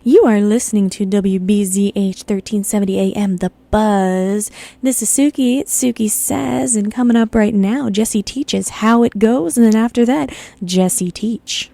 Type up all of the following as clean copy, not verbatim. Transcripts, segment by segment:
You are listening to WBZH 1370 AM, The Buzz. This is Suki. It's Suki Says, and coming up right now, Jessi teaches how it goes, and then after that, Jessi Teich.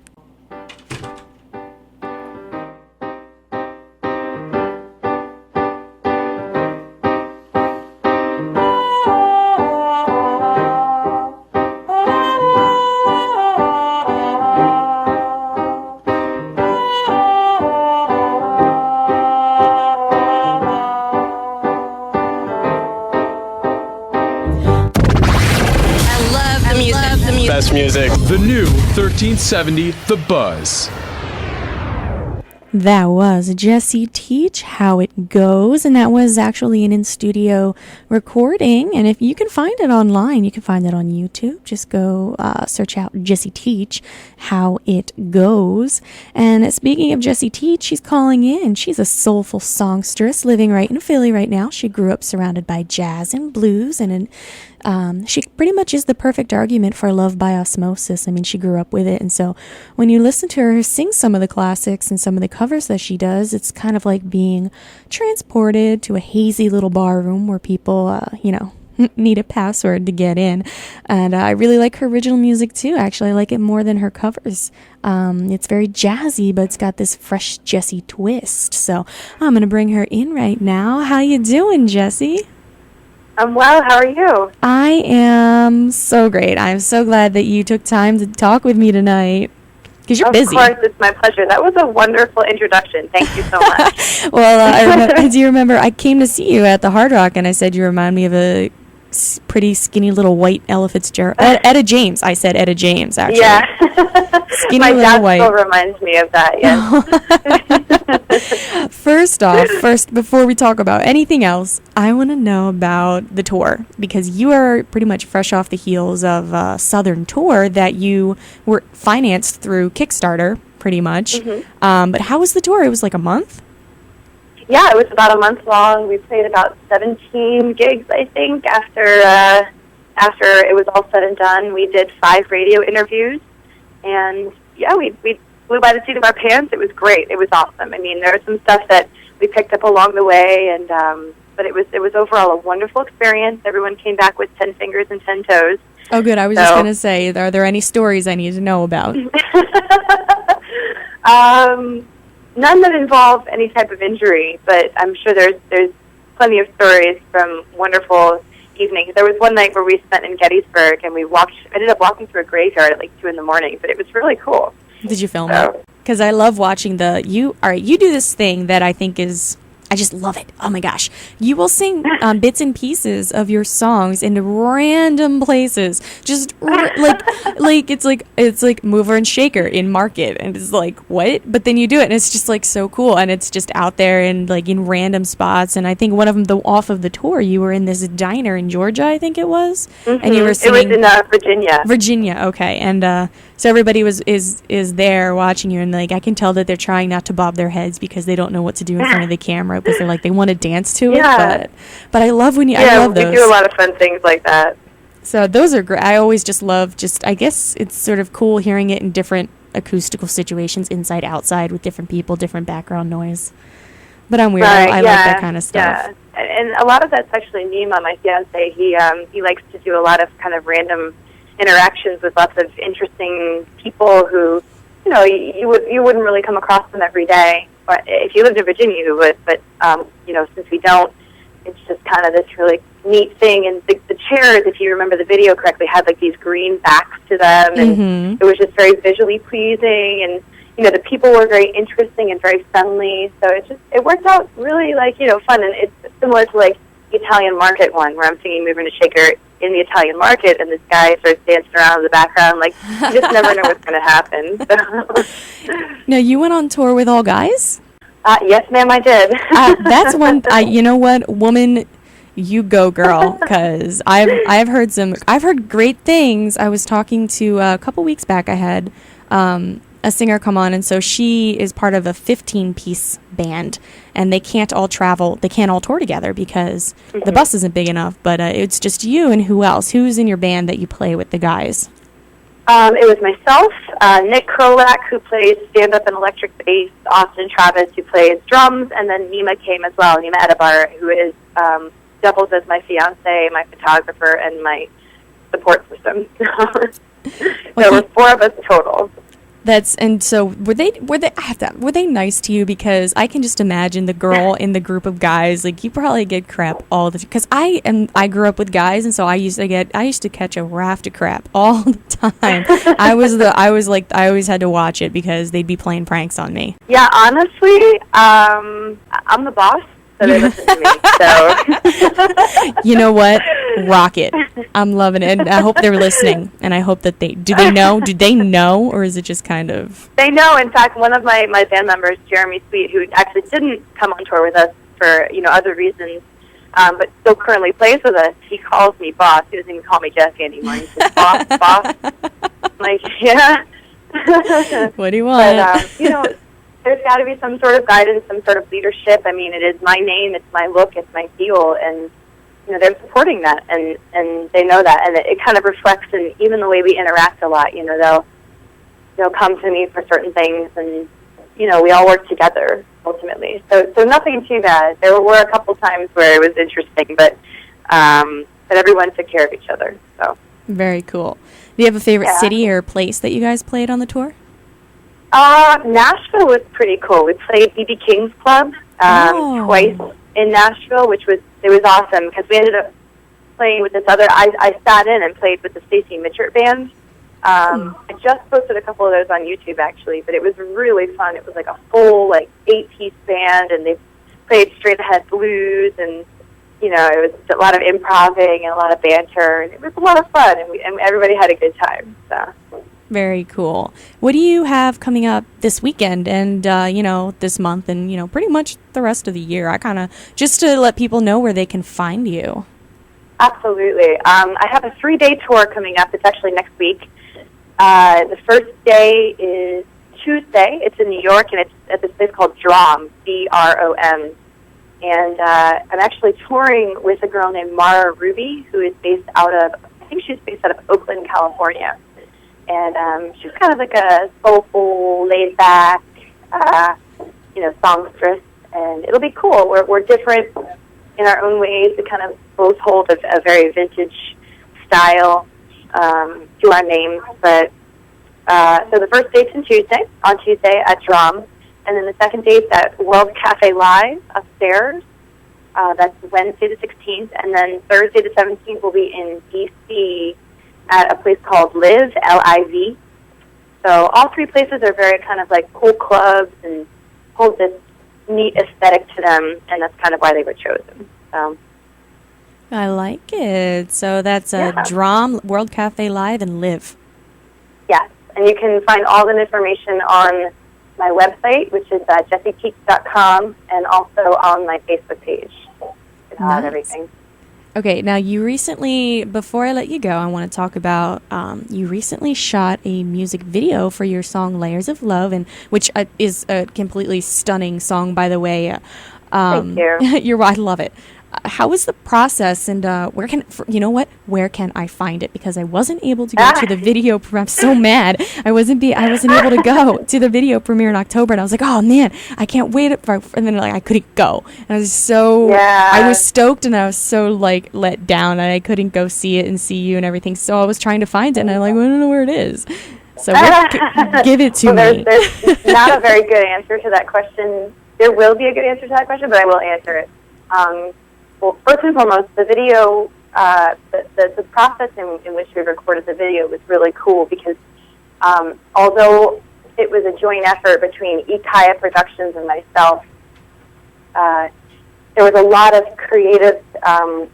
Best music. The new 1370 The Buzz. That was Jessi Teich, How It Goes, and that was actually an in-studio recording, and if you can find it online, you can find it on YouTube. Just go search out Jessi Teich, How It Goes. And speaking of Jessi Teich, she's calling in. She's a soulful songstress living right in Philly right now. She grew up surrounded by jazz and blues, and she pretty much is the perfect argument for love by osmosis. I mean, she grew up with it, and so when you listen to her sing some of the classics and some of the covers that she does, it's kind of like being transported to a hazy little bar room where people, need a password to get in. And I really like her original music too. Actually, I like it more than her covers. It's very jazzy, but it's got this fresh Jessi twist. So I'm going to bring her in right now. How you doing, Jessi? I'm well. How are you? I am so great. I'm so glad that you took time to talk with me tonight. Because you're busy. Of course, it's my pleasure. That was a wonderful introduction. Thank you so much. Well, do you remember I came to see you at the Hard Rock, and I said you remind me of a pretty skinny little white Ella Fitzgerald. Etta James. I said Etta James, actually. Yeah. Skinny my little dad white. still reminds me of that, yes. First, before we talk about anything else, I want to know about the tour, because you are pretty much fresh off the heels of a Southern tour that you were financed through Kickstarter, pretty much. Mm-hmm. But how was the tour? It was like a month? Yeah, it was about a month long. We played about 17 gigs, I think, after it was all said and done. We did 5 radio interviews, and yeah, we flew by the seat of our pants. It was great. It was awesome. I mean, there was some stuff that we picked up along the way, and but it was overall a wonderful experience. Everyone came back with 10 fingers and 10 toes. Oh, good. I was just going to say, are there any stories I need to know about? None that involve any type of injury, but I'm sure there's plenty of stories from wonderful evenings. There was one night where we spent in Gettysburg, and we ended up walking through a graveyard at like 2 a.m, but it was really cool. Did you film it? Because I love watching you do this thing that I think is, I just love it. Oh my gosh. You will sing bits and pieces of your songs in random places. Just it's like Mover and Shaker in Market. And it's like, what? But then you do it, and it's just like so cool. And it's just out there and like in random spots. And I think one of them, off of the tour, you were in this diner in Georgia, I think it was. Mm-hmm. And you were singing. It was in Virginia. Virginia, okay. And so everybody is there watching you, and like I can tell that they're trying not to bob their heads because they don't know what to do in front of the camera, because they're like, they want to dance to it. But I love when you. I love those. We do a lot of fun things like that. So those are great. I always just love. I guess it's sort of cool hearing it in different acoustical situations, inside, outside, with different people, different background noise. But I'm weird. Right, I like that kind of stuff. Yeah, and a lot of that's actually Nima, my fiance. He likes to do a lot of kind of random interactions with lots of interesting people who, you wouldn't really come across them every day. But if you lived in Virginia, you would. But since we don't, it's just kind of this really neat thing. And the chairs, if you remember the video correctly, had like these green backs to them, and it was just very visually pleasing. And the people were very interesting and very friendly. So it worked out really fun. And it's similar to like the Italian Market one, where I'm singing "Moving to Shaker" in the Italian Market, and this guy starts dancing around in the background. Like, you just never know what's going to happen. So. Now, you went on tour with all guys? Yes, ma'am, I did. That's one. You know what, woman, you go, girl. Because I've heard great things. I was talking to a couple weeks back. I had a singer come on, and so she is part of a 15-piece band, and they can't all travel. They can't all tour together because the bus isn't big enough. But it's just you and who else? Who's in your band that you play with the guys? It was myself, Nick Krolak, who plays stand-up and electric bass, Austin Travis, who plays drums, and then Nima came as well, Nima Edebar, who is doubles as my fiance, my photographer, and my support system. There were 4 of us total. So were they nice to you? Because I can just imagine the girl in the group of guys, like, you probably get crap all the time. Because I grew up with guys, and so I used to catch a raft of crap all the time. I always had to watch it because they'd be playing pranks on me. Yeah, honestly, I'm the boss, so they listen to me. So you know what? Rock it. I'm loving it, and I hope they're listening. And I hope that do they know, or is it just kind of? They know. In fact, one of my band members, Jeremy Sweet, who actually didn't come on tour with us for other reasons, but still currently plays with us. He calls me boss. He doesn't even call me Jessi anymore. He says boss. I'm like, yeah. What do you want? But there's got to be some sort of guidance, some sort of leadership. I mean, it is my name, it's my look, it's my feel, and they're supporting that, and they know that, and it kind of reflects in even the way we interact a lot. They'll come to me for certain things, and we all work together ultimately. So nothing too bad. There were a couple times where it was interesting, but everyone took care of each other. So very cool. Do you have a favorite city or place that you guys played on the tour? Nashville was pretty cool. We played B.B. King's Club twice in Nashville, which was awesome because we ended up playing with this other. I sat in and played with the Stacey Mitchert band. I just posted a couple of those on YouTube actually, but it was really fun. It was like a full 8-piece band, and they played straight ahead blues, and it was a lot of improvising and a lot of banter, and it was a lot of fun, and everybody had a good time. So. Very cool. What do you have coming up this weekend and, this month and, pretty much the rest of the year? I kind of, just to let people know where they can find you. Absolutely. I have a 3-day tour coming up. It's actually next week. The first day is Tuesday. It's in New York, and it's at this place called Drom, D-R-O-M. And I'm actually touring with a girl named Mara Ruby, who is based out of, I think she's based out of Oakland, California. And she's kind of like a soulful, laid-back, songstress, and it'll be cool. We're different in our own ways. We kind of both hold a very vintage style to our names. But so the first date's on Tuesday at Drum, and then the second date's at World Cafe Live upstairs. That's Wednesday the 16th, and then Thursday the 17th will be in D.C. at a place called Live, L-I-V. So all 3 places are very kind of like cool clubs and hold this neat aesthetic to them, and that's kind of why they were chosen. So. I like it. So that's Drum, World Cafe Live, and Live. Yes, and you can find all the information on my website, which is jessiteich.com, and also on my Facebook page. It's nice. Everything. Okay, now you recently, before I let you go, I want to talk about, you recently shot a music video for your song Layers of Love, and which is a completely stunning song, by the way. Thank you. I love it. How was the process, and where can I find it? Because I wasn't able to go to the video premiere. I'm so mad. I wasn't able to go to the video premiere in October, and I was like, oh man, I can't wait. And then I couldn't go, and I was I was stoked, and I was so let down, and I couldn't go see it and see you and everything. So I was trying to find it, and I don't know where it is. So give it to me. There's not a very good answer to that question. There will be a good answer to that question, but I will answer it. Well, first and foremost, the video, the process in which we recorded the video was really cool because although it was a joint effort between Ikaya Productions and myself, there was a lot of creative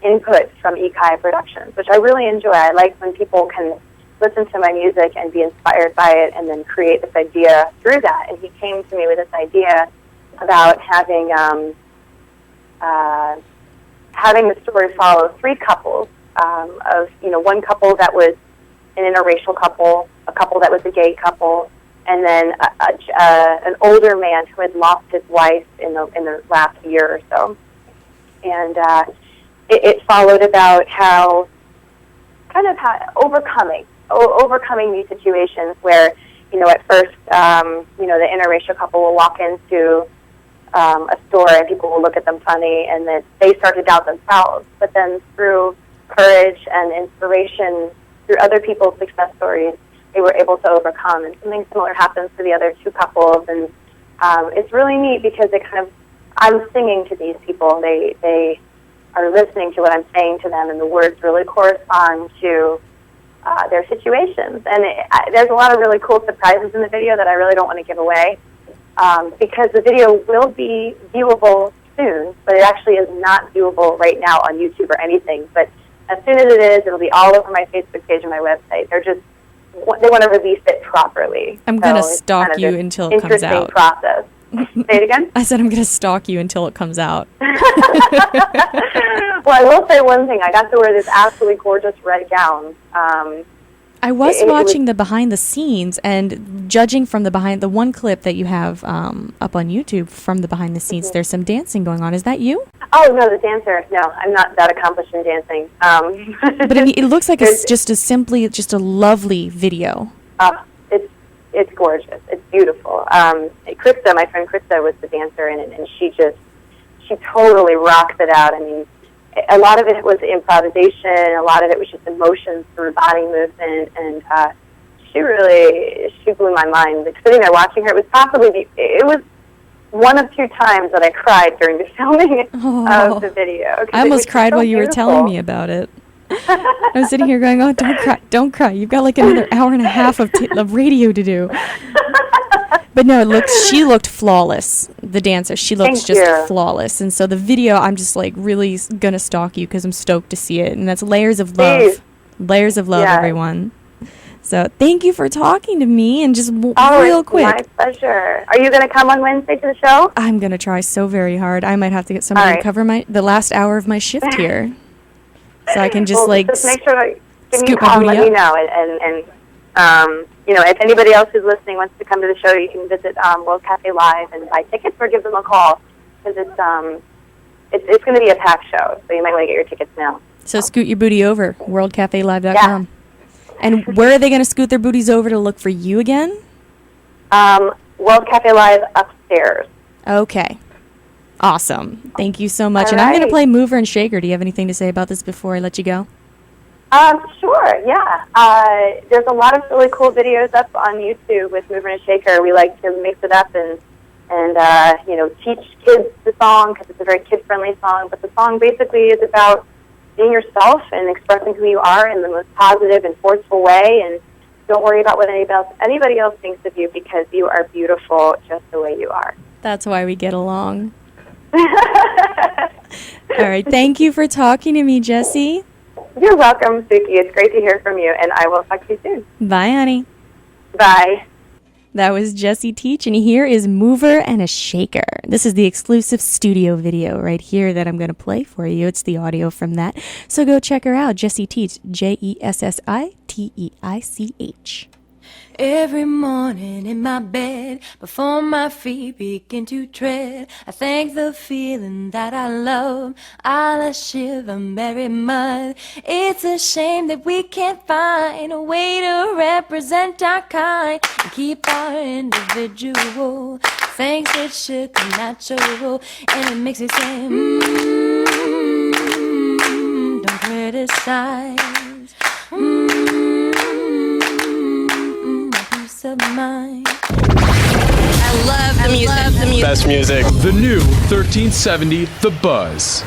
input from Ikaya Productions, which I really enjoy. I like when people can listen to my music and be inspired by it and then create this idea through that. And he came to me with this idea about having the story follow 3 couples of, one couple that was an interracial couple, a couple that was a gay couple, and then an older man who had lost his wife in the last year or so. And it followed about how overcoming overcoming these situations where, at first, the interracial couple will walk into a store and people will look at them funny, and that they start to doubt themselves. But then through courage and inspiration, through other people's success stories, they were able to overcome. And something similar happens to the other two couples. And it's really neat because I'm singing to these people. They are listening to what I'm saying to them, and the words really correspond to their situations. And there's a lot of really cool surprises in the video that I really don't want to give away because the video will be viewable soon, but it actually is not viewable right now on YouTube or anything. But as soon as it is, it'll be all over my Facebook page and my website. They want to release it properly. I'm going to stalk you until it comes out. Interesting process. Say it again? I said I'm going to stalk you until it comes out. Well, I will say one thing. I got to wear this absolutely gorgeous red gown. I was watching the behind the scenes, and judging from the one clip that you have up on YouTube from the behind the scenes, there's some dancing going on. Is that you? Oh, no, the dancer. No, I'm not that accomplished in dancing. But it looks like it's just a lovely video. It's gorgeous. It's beautiful. Krista, my friend Krista, was the dancer in it, and she totally rocked it out. I mean, a lot of it was improvisation, a lot of it was just emotions through body movement, and she blew my mind. Like, sitting there watching her, it was one of two times that I cried during the filming of the video. I almost cried while you were telling me about it. I was sitting here going, "Oh, don't cry. You've got like another hour and a half of radio to do." But no, she looked flawless. The dancer, she looks just flawless. And so the video, I'm just like really gonna stalk you because I'm stoked to see it. And that's layers of love, everyone. So thank you for talking to me, and just real quick. My pleasure. Are you gonna come on Wednesday to the show? I'm gonna try so very hard. I might have to get somebody to cover the last hour of my shift here, so I can just just make sure to give me a call and let me know. And if anybody else who's listening wants to come to the show, you can visit World Cafe Live and buy tickets or give them a call, because it's going to be a packed show, so you might want to get your tickets now. So scoot your booty over, worldcafelive.com. Yeah. And where are they going to scoot their booties over to look for you again? World Cafe Live upstairs. Okay. Awesome. Thank you so much. All right. I'm going to play Mover and Shaker. Do you have anything to say about this before I let you go? Sure, yeah. There's a lot of really cool videos up on YouTube with Mover and Shaker. We like to mix it up and teach kids the song, because it's a very kid-friendly song. But the song basically is about being yourself and expressing who you are in the most positive and forceful way. And don't worry about what anybody else thinks of you, because you are beautiful just the way you are. That's why we get along. All right. Thank you for talking to me, Jessi. You're welcome, Suki. It's great to hear from you, and I will talk to you soon. Bye, honey. Bye. That was Jessi Teich, and here is Mover and a Shaker. This is the exclusive studio video right here that I'm going to play for you. It's the audio from that. So go check her out, Jessi Teich, JESSI TEICH. Every morning in my bed, before my feet begin to tread, I thank the feeling that I love. I'll shiver very much. It's a shame that we can't find a way to represent our kind and keep our individual things that should come natural. And it makes me say, don't criticize. Of mine. I love the music. Best music. The new 1370 The Buzz.